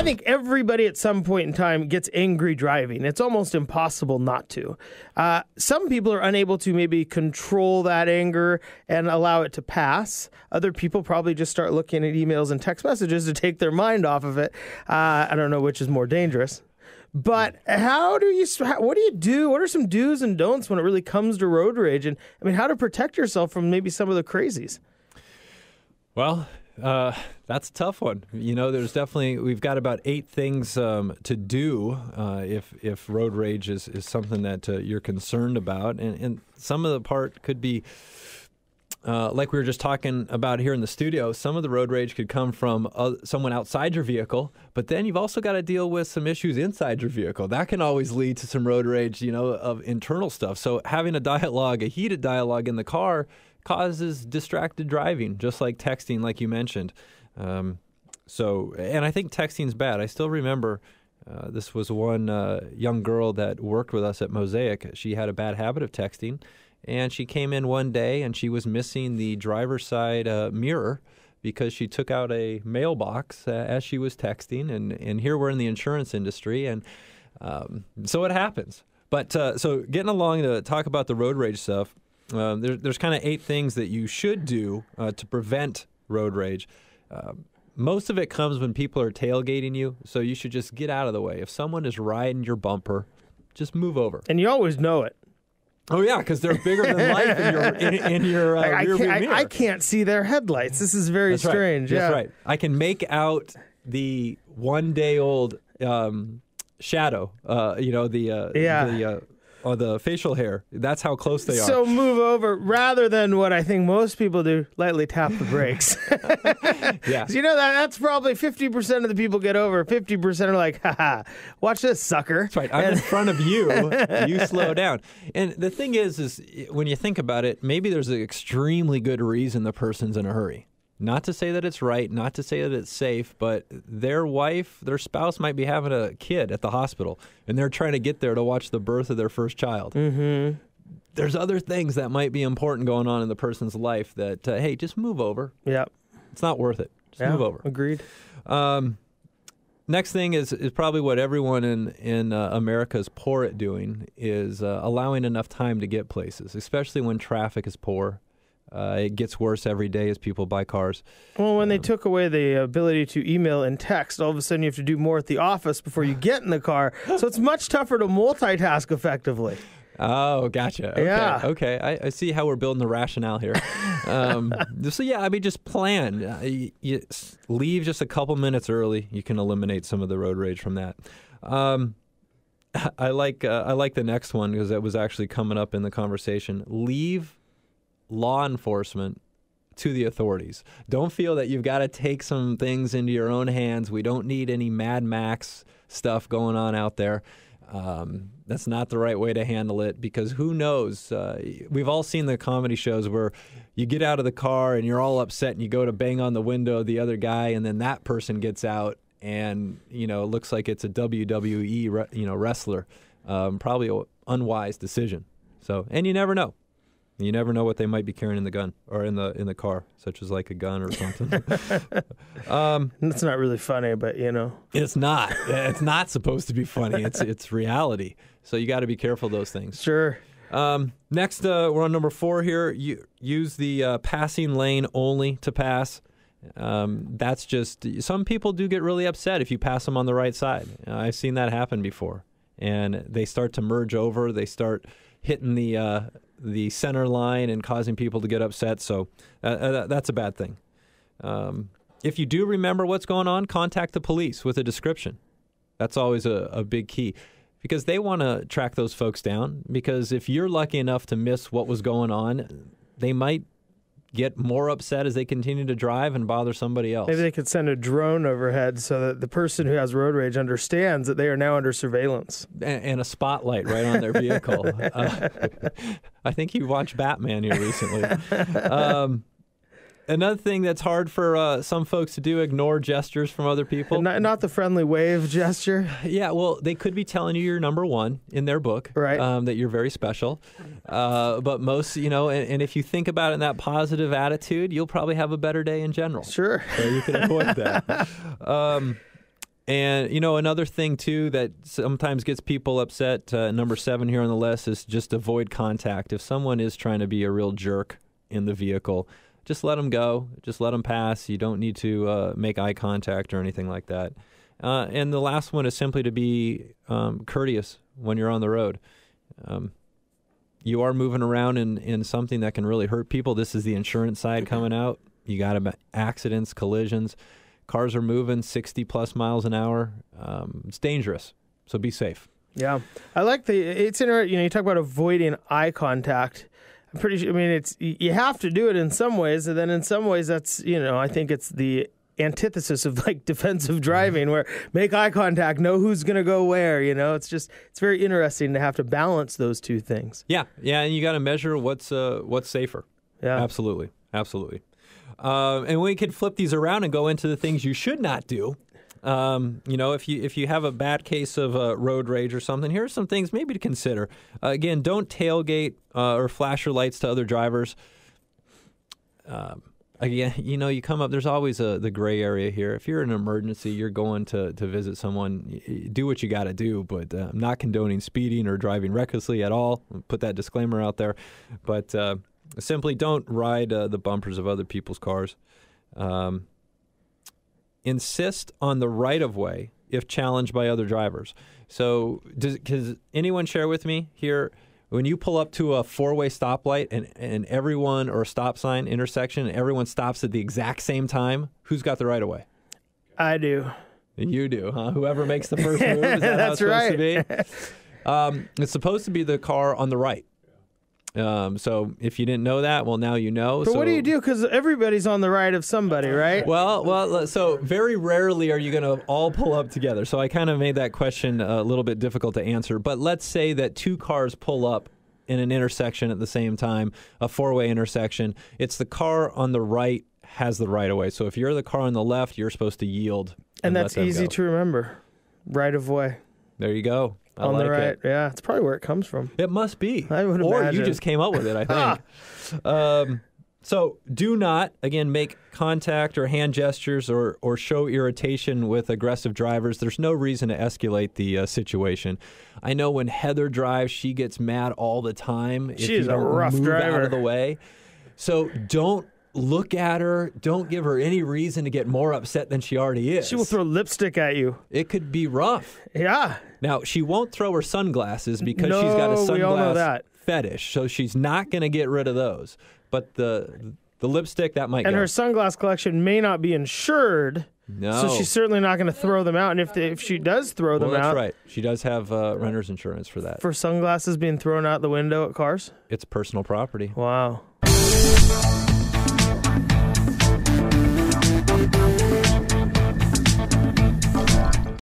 think everybody at some point in time gets angry driving. It's almost impossible not to. Some people are unable to maybe control that anger and allow it to pass. Other people probably just start looking at emails and text messages to take their mind off of it. I don't know which is more dangerous. But what do you do? What are some do's and don'ts when it really comes to road rage? And I mean, how to protect yourself from maybe some of the crazies? Well, that's a tough one. There's definitely, we've got about 8 things to do if road rage is something that you're concerned about. And some of the part could be, like we were just talking about here in the studio, some of the road rage could come from someone outside your vehicle, but then you've also got to deal with some issues inside your vehicle. That can always lead to some road rage, of internal stuff. So having a heated dialogue in the car causes distracted driving, just like texting, like you mentioned. And I think texting's bad. I still remember this was one young girl that worked with us at Mosaic. She had a bad habit of texting, and she came in one day and she was missing the driver's side mirror because she took out a mailbox as she was texting. And here we're in the insurance industry, and so it happens. But so getting along to talk about the road rage stuff, there's kind of 8 things that you should do to prevent road rage. Most of it comes when people are tailgating you, so you should just get out of the way. If someone is riding your bumper, just move over. And you always know it. Oh, yeah, because they're bigger than life in your rearview mirror. I can't see their headlights. This is very strange. That's right. I can make out the one-day-old shadow, the facial hair. That's how close they are. So move over rather than what I think most people do, lightly tap the brakes. Yeah. That's probably 50% of the people get over. 50% are like, haha, watch this, sucker. That's right. I'm in front of you. You slow down. And the thing is when you think about it, maybe there's an extremely good reason the person's in a hurry. Not to say that it's right, not to say that it's safe, but their spouse might be having a kid at the hospital, and they're trying to get there to watch the birth of their first child. Mm-hmm. There's other things that might be important going on in the person's life that, hey, just move over. Yeah. It's not worth it. Just move over. Agreed. Next thing is probably what everyone in America is poor at doing, is allowing enough time to get places, especially when traffic is poor. It gets worse every day as people buy cars. Well, when they took away the ability to email and text, all of a sudden you have to do more at the office before you get in the car. So it's much tougher to multitask effectively. Oh, gotcha. Okay. Yeah. Okay. I see how we're building the rationale here. Just plan. You leave just a couple minutes early. You can eliminate some of the road rage from that. I like the next one because that was actually coming up in the conversation. Leave law enforcement to the authorities. Don't feel that you've got to take some things into your own hands. We don't need any Mad Max stuff going on out there. That's not the right way to handle it, because who knows? We've all seen the comedy shows where you get out of the car and you're all upset and you go to bang on the window of the other guy, and then that person gets out and, it looks like it's a WWE, wrestler. Probably an unwise decision. So, and you never know. You never know what they might be carrying in the gun or in the car, such as like a gun or something. It's not really funny, but it's not. It's not supposed to be funny. It's reality. So you got to be careful of those things. Sure. Next, we're on number 4 here. You use the passing lane only to pass. That's just, some people do get really upset if you pass them on the right side. I've seen that happen before, and they start to merge over. They start hitting the center line and causing people to get upset. So that's a bad thing. If you do remember what's going on, contact the police with a description. That's always a big key, because they want to track those folks down, because if you're lucky enough to miss what was going on, they might get more upset as they continue to drive and bother somebody else. Maybe they could send a drone overhead so that the person who has road rage understands that they are now under surveillance. And a spotlight right on their vehicle. I think you watched Batman here recently. Another thing that's hard for some folks to do, ignore gestures from other people. Not the friendly wave gesture. Yeah, well, they could be telling you you're number one in their book, right? That you're very special. But most, and if you think about it in that positive attitude, you'll probably have a better day in general. Sure. So you can avoid that. And, another thing, too, that sometimes gets people upset, number 7 here on the list, is just avoid contact. If someone is trying to be a real jerk in the vehicle, just let them go. Just let them pass. You don't need to make eye contact or anything like that. And the last one is simply to be courteous when you're on the road. You are moving around in something that can really hurt people. This is the insurance side coming out. You got accidents, collisions. Cars are moving 60-plus miles an hour. It's dangerous, so be safe. Yeah. I like it's interesting, you talk about avoiding eye contact. I'm pretty sure, you have to do it in some ways, and then in some ways that's, I think it's the antithesis of like defensive driving, where make eye contact, know who's going to go where, it's very interesting to have to balance those two things. Yeah, and you got to measure what's safer. Yeah. Absolutely. And we could flip these around and go into the things you should not do. If you have a bad case of road rage or something, here are some things maybe to consider. Again, don't tailgate or flash your lights to other drivers. Again, you come up, there's always the gray area here. If you're in an emergency, you're going to visit someone, do what you got to do, but I'm not condoning speeding or driving recklessly at all. I'll put that disclaimer out there. But simply don't ride the bumpers of other people's cars. Insist on the right-of-way if challenged by other drivers. So does anyone share with me here, when you pull up to a 4-way stoplight and everyone, or a stop sign intersection, and everyone stops at the exact same time, who's got the right-of-way? I do. You do, huh? Whoever makes the first move, is that how it's supposed to be? It's supposed to be the car on the right. So if you didn't know that, well, now you know. But what do you do? Because everybody's on the right of somebody, right? Well, so very rarely are you going to all pull up together. So I kind of made that question a little bit difficult to answer. But let's say that 2 cars pull up in an intersection at the same time, a 4-way intersection. It's the car on the right has the right of way. So if you're the car on the left, you're supposed to yield. And that's easy to remember. Right of way. There you go. On the right, yeah. It's probably where it comes from. It must be. I would imagine. Or you imagine. just came up with it, I think. So do not, again, make contact or hand gestures or show irritation with aggressive drivers. There's no reason to escalate the situation. I know when Heather drives, she gets mad all the time. She's a rough driver. Out of the way. So don't look at her. Don't give her any reason to get more upset than she already is. She will throw lipstick at you. It could be rough. Yeah. Now, she won't throw her sunglasses because she's got a sunglass fetish, so she's not going to get rid of those. But the lipstick, that might And go. her sunglass collection may not be insured, No. so she's certainly not going to throw them out. And if she does throw them that's out... right. She does have renter's insurance for that. For sunglasses being thrown out the window at cars? It's personal property. Wow.